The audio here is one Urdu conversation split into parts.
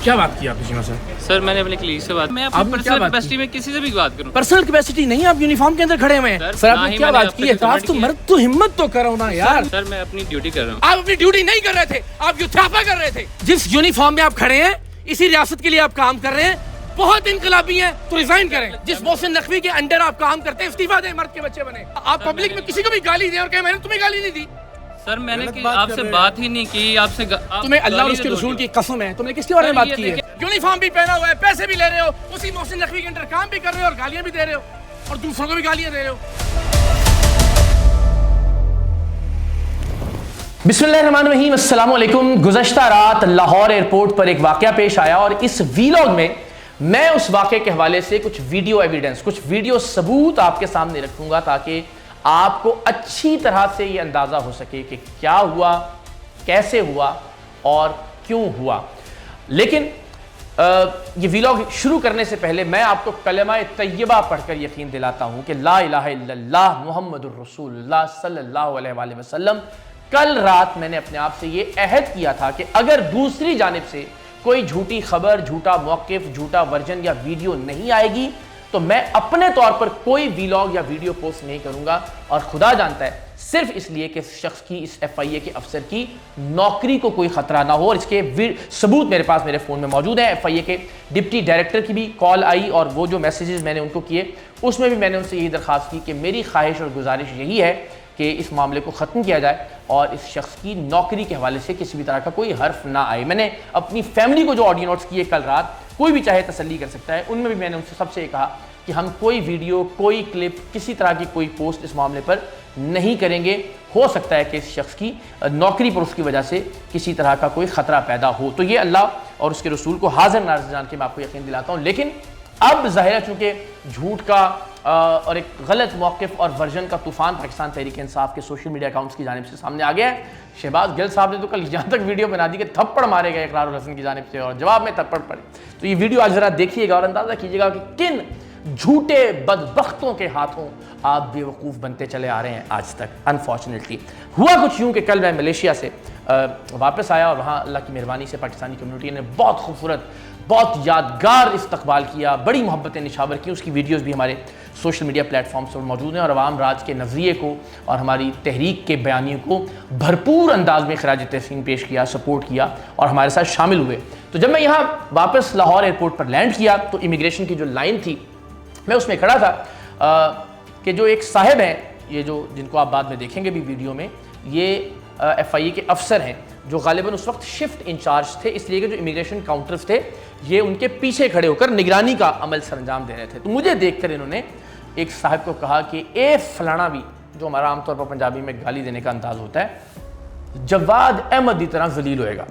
کیا بات کی آپ نے سے؟ سر میں نے اپنے کلیگ سے بات, میں اپنی پرسنل کیپیسٹی میں کسی سے بھی بات کروں. پرسنل کیپیسٹی نہیں, آپ یونیفارم کے اندر کھڑے ہوئے ہیں. سر آپ نے کیا بات کی ہے؟ آپ تو مرد تو ہمت تو کرو نا یار. سر میں اپنی ڈیوٹی کر رہا ہوں. آپ اپنی ڈیوٹی نہیں کر رہے تھے, آپ یوتھافا کر رہے تھے. جس یونیفارم میں آپ کھڑے ہیں اسی ریاست کے لیے آپ کام کر رہے ہیں, بہت انقلابی ہیں تو ریزائن کریں. جس محسن نقوی کے انڈر آپ کام کرتے ہیں استعفا دیں, مرد کے بچے بنے. آپ پبلک میں کسی کو بھی گالی دیں اور کہیں میں نے تمہیں گالی نہیں دی. سر میں نے آپ سے بات ہی نہیں کی, آپ سے تمہیں اللہ اور اس کے رسول کی قسم ہے, تم نے کس کے بارے میں بات کی ہے؟ یونیفارم بھی پہنا ہوا ہے, پیسے بھی لے رہے ہو, اسی محسن نقوی کے انڈر کام بھی کر رہے ہو اور گالیاں بھی دے رہے ہو اور دوسروں کو بھی گالیاں دے رہے ہو. بسم اللہ الرحمن الرحیم. السلام علیکم. گزشتہ رات لاہور ایئرپورٹ پر ایک واقعہ پیش آیا اور اس ویلاگ میں اس واقعے کے حوالے سے کچھ ویڈیو ایویڈنس, کچھ ویڈیو ثبوت آپ کے سامنے رکھوں گا تاکہ آپ کو اچھی طرح سے یہ اندازہ ہو سکے کہ کیا ہوا, کیسے ہوا اور کیوں ہوا. لیکن یہ ویلاگ شروع کرنے سے پہلے میں آپ کو کلمہ طیبہ پڑھ کر یقین دلاتا ہوں کہ لا الہ الا اللہ محمد الرسول اللہ صلی اللہ علیہ وآلہ وسلم. کل رات میں نے اپنے آپ سے یہ عہد کیا تھا کہ اگر دوسری جانب سے کوئی جھوٹی خبر, جھوٹا موقف, جھوٹا ورژن یا ویڈیو نہیں آئے گی تو میں اپنے طور پر کوئی ویلاگ یا ویڈیو پوسٹ نہیں کروں گا. اور خدا جانتا ہے صرف اس لیے کہ اس شخص کی, اس ایف آئی اے کے افسر کی نوکری کو کوئی خطرہ نہ ہو. اور اس کے ثبوت میرے پاس میرے فون میں موجود ہیں. ایف آئی اے کے ڈپٹی ڈائریکٹر کی بھی کال آئی اور وہ جو میسیجز میں نے ان کو کیے اس میں بھی میں نے ان سے یہی درخواست کی کہ میری خواہش اور گزارش یہی ہے کہ اس معاملے کو ختم کیا جائے اور اس شخص کی نوکری کے حوالے سے کسی بھی طرح کا کوئی حرف نہ آئے. میں نے اپنی فیملی کو جو آڈیو نوٹس کیے کل رات, کوئی بھی چاہے تسلی کر سکتا ہے, ان میں بھی میں نے ان سے سب سے یہ کہا کہ ہم کوئی ویڈیو, کوئی کلپ, کسی طرح کی کوئی پوسٹ اس معاملے پر نہیں کریں گے. ہو سکتا ہے کہ اس شخص کی نوکری پر اس کی وجہ سے کسی طرح کا کوئی خطرہ پیدا ہو. تو یہ اللہ اور اس کے رسول کو حاضر ناظر جان کے میں آپ کو یقین دلاتا ہوں. لیکن اب ظاہر ہے چونکہ جھوٹ کا اور ایک غلط موقف اور ورژن کا طوفان پاکستان تحریک انصاف کے سوشل میڈیا اکاؤنٹس کی جانب سے سامنے آ گیا ہے. شہباز گل صاحب نے تو کل یہاں تک ویڈیو بنا دی کہ تھپڑ مارے گئے اقرار الحسن کی جانب سے اور جواب میں تھپڑ پڑے. تو یہ ویڈیو آج ذرا دیکھیے گا اور اندازہ کیجیے گا کہ کن جھوٹے بدبختوں کے ہاتھوں آپ بے وقوف بنتے چلے آ رہے ہیں آج تک. انفارچونیٹلی ہوا کچھ یوں کہ کل میں ملیشیا سے واپس آیا اور وہاں اللہ کی مہربانی سے پاکستانی کمیونٹی نے بہت خوبصورت, بہت یادگار استقبال کیا, بڑی محبتیں نشاور کی. اس کی ویڈیوز بھی ہمارے سوشل میڈیا پلیٹ فارمز پر موجود ہیں اور عوام راج کے نظریے کو اور ہماری تحریک کے بیانیوں کو بھرپور انداز میں خراج تحسین پیش کیا, سپورٹ کیا اور ہمارے ساتھ شامل ہوئے. تو جب میں یہاں واپس لاہور ایئرپورٹ پر لینڈ کیا تو امیگریشن کی جو لائن تھی میں اس میں کھڑا تھا کہ جو ایک صاحب ہیں, یہ جو جن کو آپ بعد میں دیکھیں گے بھی ویڈیو میں, یہ ایف آئی اے کے افسر ہیں جو غالباً اس وقت شفٹ انچارج تھے, اس لیے کہ جو امیگریشن کاؤنٹرز تھے یہ ان کے پیچھے کھڑے ہو کر نگرانی کا عمل سر انجام دے رہے تھے. تو مجھے دیکھ کر انہوں نے ایک صاحب کو کہا کہ اے فلانا بھی, جو ہمارا عام طور پر پنجابی میں گالی دینے کا انداز ہوتا ہے, جواد احمد کی طرح ذلیل ہوئے گا.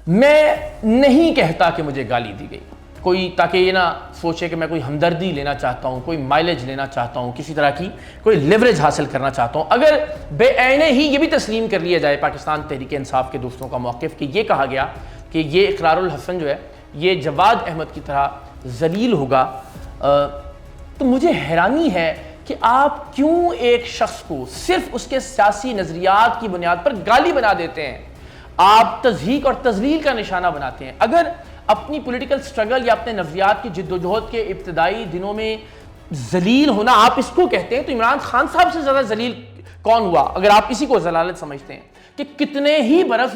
میں نہیں کہتا کہ مجھے گالی دی گئی کوئی, تاکہ یہ نہ سوچے کہ میں کوئی ہمدردی لینا چاہتا ہوں, کوئی مائلیج لینا چاہتا ہوں, کسی طرح کی کوئی لیوریج حاصل کرنا چاہتا ہوں. اگر بے عینے ہی یہ بھی تسلیم کر لیا جائے پاکستان تحریک انصاف کے دوستوں کا موقف کہ یہ کہا گیا کہ یہ اقرار الحسن جو ہے یہ جواد احمد کی طرح ذلیل ہوگا, تو مجھے حیرانی ہے کہ آپ کیوں ایک شخص کو صرف اس کے سیاسی نظریات کی بنیاد پر گالی بنا دیتے ہیں, آپ تضحیک اور تذلیل کا نشانہ بناتے ہیں. اگر اپنی پولیٹیکل سٹرگل یا اپنے نظریات کی جد و جہد کے ابتدائی دنوں میں ذلیل ہونا آپ اس کو کہتے ہیں, تو عمران خان صاحب سے زیادہ ذلیل کون ہوا اگر آپ اسی کو ذلالت سمجھتے ہیں کہ کتنے ہی برس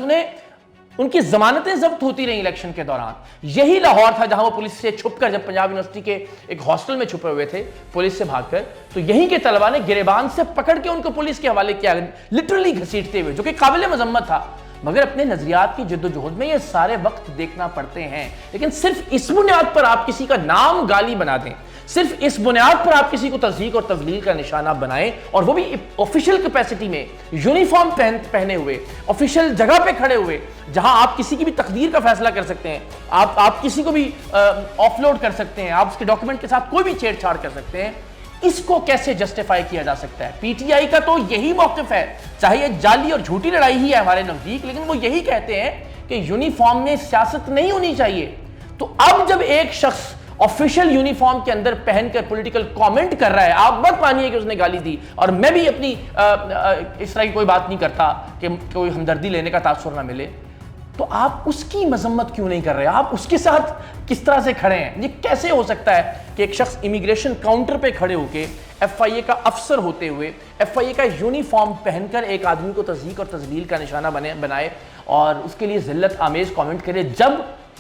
ان کی ضمانتیں ضبط ہوتی رہیں الیکشن کے دوران. یہی لاہور تھا جہاں وہ پولیس سے چھپ کر, جب پنجاب یونیورسٹی کے ایک ہاسٹل میں چھپے ہوئے تھے پولیس سے بھاگ کر, تو یہیں کے طلباء نے گریبان سے پکڑ کے ان کو پولیس کے حوالے کیا, لٹرلی گھسیٹتے ہوئے, جو کہ قابل مذمت تھا. مگر اپنے نظریات کی جد و جہد میں یہ سارے وقت دیکھنا پڑتے ہیں. لیکن صرف اس بنیاد پر آپ کسی کا نام گالی بنا دیں, صرف اس بنیاد پر آپ کسی کو تضحیک اور تذلیل کا نشانہ بنائیں, اور وہ بھی آفیشیل کیپیسٹی میں, یونیفارم پہنے ہوئے, آفیشیل جگہ پہ کھڑے ہوئے, جہاں آپ کسی کی بھی تقدیر کا فیصلہ کر سکتے ہیں, آپ کسی کو بھی آف لوڈ کر سکتے ہیں, آپ اس کے ڈاکومنٹ کے ساتھ کوئی بھی چھیڑ چھاڑ کر سکتے ہیں. اس کو کیسے جسٹیفائی کیا جا سکتا ہے؟ پی ٹی آئی کا تو یہی موقف ہے, چاہے یہ جعلی اور جھوٹی لڑائی ہی ہے ہمارے نزدیک, لیکن وہ یہی کہتے ہیں کہ یونیفارم میں سیاست نہیں ہونی چاہیے. تو اب جب ایک شخص آفیشیل یونیفارم کے اندر پہن کر پولیٹیکل کامنٹ کر رہا ہے, آپ مت مانیے کہ اس نے گالی دی, اور میں بھی اپنی اس طرح کی کوئی بات نہیں کرتا کہ کوئی ہمدردی لینے کا تاثر نہ ملے, تو آپ اس کی مذمت کیوں نہیں کر رہے؟ آپ اس کے ساتھ کس طرح سے کھڑے ہیں؟ یہ کیسے ہو سکتا ہے کہ ایک شخص امیگریشن کاؤنٹر پہ کھڑے ہو کے ایف آئی اے کا افسر ہوتے ہوئے ایف آئی اے کا یونیفارم پہن کر ایک آدمی کو تضحیک اور تذلیل کا نشانہ بنائے اور اس کے لیے ذلت آمیز کامنٹ کرے جب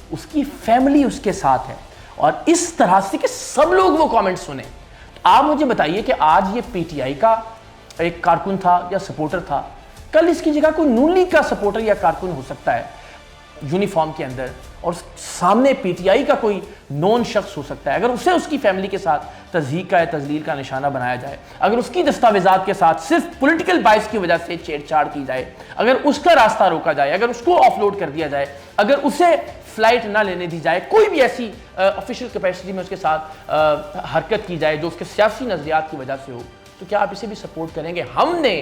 اس کی فیملی اس کے ساتھ ہے، اور اس طرح سے کہ سب لوگ وہ کامنٹ سنیں؟ آپ مجھے بتائیے کہ آج یہ پی ٹی آئی کا ایک کارکن تھا یا سپورٹر تھا، کل اس کی جگہ کوئی نون لیگ کا سپورٹر یا کارکن ہو سکتا ہے یونیفارم کے اندر، اور سامنے پی ٹی آئی کا کوئی نون شخص ہو سکتا ہے. اگر اسے اس کی فیملی کے ساتھ تضحیک کا یا تذلیل کا نشانہ بنایا جائے، اگر اس کی دستاویزات کے ساتھ صرف پولیٹیکل بائس کی وجہ سے چھیڑ چھاڑ کی جائے، اگر اس کا راستہ روکا جائے، اگر اس کو آف لوڈ کر دیا جائے، اگر اسے فلائٹ نہ لینے دی جائے، کوئی بھی ایسی آفیشیل کیپیسٹی میں اس کے ساتھ حرکت کی جائے جو اس کے سیاسی نظریات کی وجہ سے ہو، تو کیا آپ اسے بھی سپورٹ کریں گے؟ ہم نے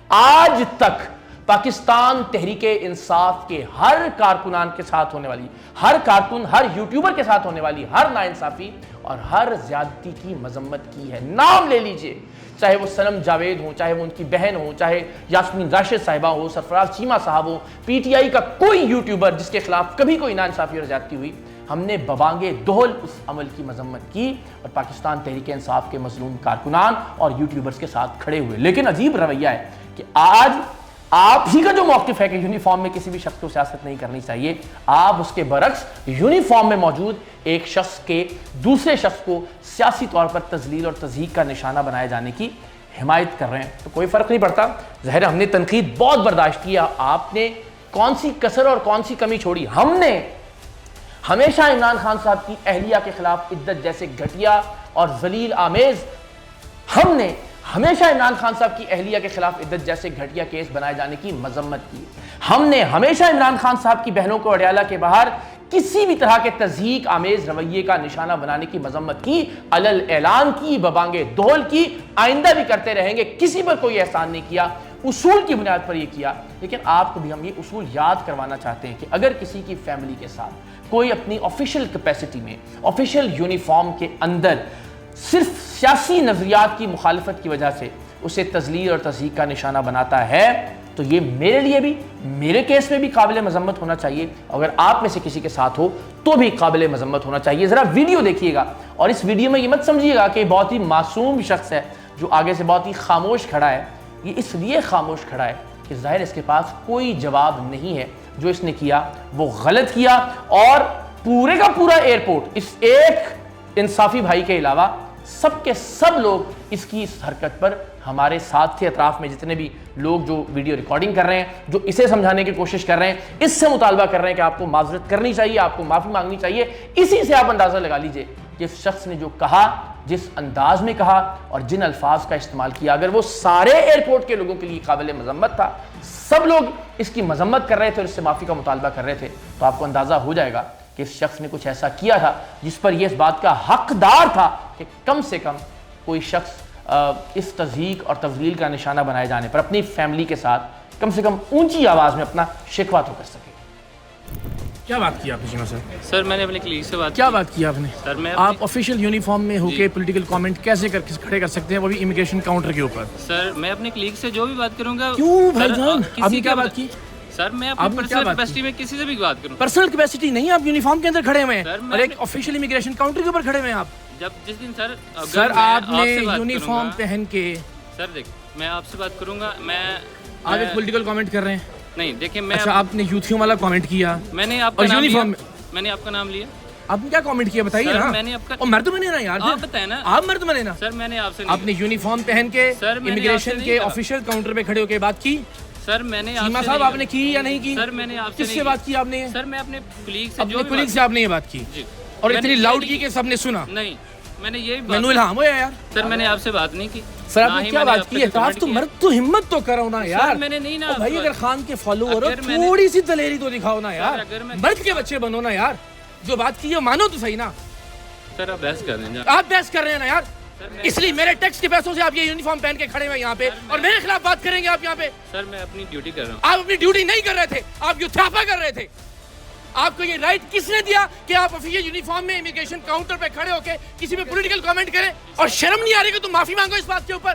آج تک پاکستان تحریک انصاف کے ہر کارکنان کے ساتھ ہونے والی، ہر کارکن، ہر یوٹیوبر کے ساتھ ہونے والی ہر ناانصافی اور ہر زیادتی کی مذمت کی ہے. نام لے لیجئے، چاہے وہ صنم جاوید ہوں، چاہے وہ ان کی بہن ہوں، چاہے یاسمین راشد صاحبہ ہو، سرفراز چیمہ صاحب ہو، پی ٹی آئی کا کوئی یوٹیوبر جس کے خلاف کبھی کوئی ناانصافی اور زیادتی ہوئی، ہم نے ببانگے دہل اس عمل کی مذمت کی اور پاکستان تحریک انصاف کے مظلوم کارکنان اور یوٹیوبرز کے ساتھ کھڑے ہوئے. لیکن عجیب رویہ ہے کہ آج آپ ہی کا جو موقف ہے کہ یونیفارم میں کسی بھی شخص کو سیاست نہیں کرنی چاہیے، آپ اس کے برعکس یونیفارم میں موجود ایک شخص کے دوسرے شخص کو سیاسی طور پر تذلیل اور تضحیک کا نشانہ بنائے جانے کی حمایت کر رہے ہیں. تو کوئی فرق نہیں پڑتا، ظاہر ہم نے تنقید بہت برداشت کیا، آپ نے کون سی کسر اور کون سی کمی چھوڑی؟ ہم نے ہمیشہ عمران خان صاحب کی اہلیہ کے خلاف عدت جیسے گھٹیا اور ذلیل آمیز، ہم نے ہمیشہ عمران خان صاحب کی اہلیہ کے خلاف عدت جیسے گھٹیا کیس بنائے جانے کی مذمت کی. ہم نے ہمیشہ عمران خان صاحب کی بہنوں کو اڈیالہ کے باہر کسی بھی طرح کے تضحیک آمیز رویے کا نشانہ بنانے کی مذمت کی، علل اعلان کی، ببانگے دہل کی، آئندہ بھی کرتے رہیں گے. کسی پر کوئی احسان نہیں کیا، اصول کی بنیاد پر یہ کیا. لیکن آپ کو بھی ہم یہ اصول یاد کروانا چاہتے ہیں کہ اگر کسی کی فیملی کے ساتھ کوئی اپنی آفیشیل کیپیسٹی میں، آفیشیل یونیفارم کے اندر صرف سیاسی نظریات کی مخالفت کی وجہ سے اسے تذلیل اور تضحیک کا نشانہ بناتا ہے، تو یہ میرے لیے بھی، میرے کیس میں بھی قابل مذمت ہونا چاہیے. اگر آپ میں سے کسی کے ساتھ ہو تو بھی قابل مذمت ہونا چاہیے. ذرا ویڈیو دیکھیے گا اور اس ویڈیو میں یہ مت سمجھیے گا کہ بہت ہی معصوم شخص ہے جو آگے سے بہت ہی خاموش کھڑا ہے. یہ اس لیے خاموش کھڑا ہے کہ ظاہر اس کے پاس کوئی جواب نہیں ہے. جو اس نے کیا وہ غلط کیا، اور پورے کا پورا ایئرپورٹ اس ایک انصافی بھائی کے علاوہ سب کے سب لوگ اس کی اس حرکت پر ہمارے ساتھ تھے. اطراف میں جتنے بھی لوگ جو ویڈیو ریکارڈنگ کر رہے ہیں، جو اسے سمجھانے کی کوشش کر رہے ہیں، اس سے مطالبہ کر رہے ہیں کہ آپ کو معذرت کرنی چاہیے، آپ کو معافی مانگنی چاہیے. اسی سے آپ اندازہ لگا لیجئے کہ اس شخص نے جو کہا، جس انداز میں کہا اور جن الفاظ کا استعمال کیا، اگر وہ سارے ایئرپورٹ کے لوگوں کے لیے قابل مذمت تھا، سب لوگ اس کی مذمت کر رہے تھے اور اس سے معافی کا مطالبہ کر رہے تھے، تو آپ کو اندازہ ہو جائے گا کہ اس شخص نے کچھ ایسا کیا تھا جس پر یہ اس بات کا حقدار تھا کہ کم سے کم کوئی شخص اس تضحیک اور تذلیل کا نشانہ بنائے جانے پر اپنی فیملی کے ساتھ کم سے کم اونچی آواز میں اپنا شکوہ تو کر سکے. کیا بات کی آپ نے جناب صاحب؟ سر میں نے اپنے کلیگ سے بات کیا بات کی آپ نے؟ سر میں آپ آفیشیل یونیفارم میں ہو کے پولیٹیکل کامنٹ کیسے کھڑے کر سکتے ہیں، وہ بھی امیگریشن کاؤنٹر کے اوپر؟ سر میں اپنے کلیگ سے جو بھی بات کروں گا. کیوں بھائی جان، آپ نے کیا بات کی؟ سر میں اپنی پرسنل کیپیسٹی میں کسی سے بھی بات کروں. پرسنل کیپیسٹی نہیں، آپ یونیفارم کے اندر کھڑے ہوئے ہیں اور ایک آفیشیل امیگریشن کاؤنٹر کے اوپر کھڑے ہوئے ہیں. آپ جب جس دن سر آپ نے یونیفارم پہن کے، سر دیکھ میں آپ سے بات کروں گا، میں آپ ایک پولیٹیکل کامنٹ کر رہے ہیں. نہیں دیکھیں میں، اچھا آپ نے یوتھیوم والا کامنٹ کیا، میں نے آپ کا نام لیا، میں نے آپ کا نام لیا. آپ نے کیا کامنٹ کیا بتائیے نا. میں نے آپ کا مرد بنے نا یار، آپ بتائیں نا، آپ مرد بنے نا. سر میں نے آپ سے، آپ نے یونیفارم پہن کے امیگریشن کے آفیشیل کاؤنٹر پہ کھڑے ہو کے بات کی. سر میں نے چیمہ صاحب آپ نے کی یا نہیں کی؟ سر میں نے آپ کس سے بات کی آپ نے؟ سر میں اپنے کلیگ سے، اپنے کلیگ سے آپ نے یہ بات کی اور اتنی لاؤڈ کی کہ سب نے سنا؟ نہیں، میں نے یہی مینو الہام ہوا یار. سر میں نے آپ سے بات نہیں کی. سر آپ نے کیا بات کی ہے؟ آپ تو مرد تو ہمت تو کرو نا یار. میں نے نہیں نا بھائی، اگر خان کے فالوور ہو تھوڑی سی دلیری تو دکھاؤ نا یار. مرد کے بچے بنو نا یار. جو بات کی ہے مانو تو صحیح نا. سر آپ بحث کر رہے ہیں، آپ بحث کر رہے ہیں نا یار. اس لیے میرے ٹیکس کے پیسوں سے آپ یہ یونیفارم پہن کے کھڑے ہوئے یہاں پہ اور میرے خلاف بات کریں گے آپ یہاں پہ. سر میں اپنی ڈیوٹی کر رہا ہوں. آپ اپنی ڈیوٹی نہیں کر رہے تھے، آپ یوتھافا کر رہے تھے. آپ کو یہ رائٹ کس نے دیا کہ آپ آفیشیل یونیفارم میں امیگریشن کاؤنٹر پہ کھڑے ہو کے کسی پہ پولیٹیکل کامنٹ کریں؟ اور شرم نہیں آ رہی کہ تم معافی مانگو اس بات کے اوپر؟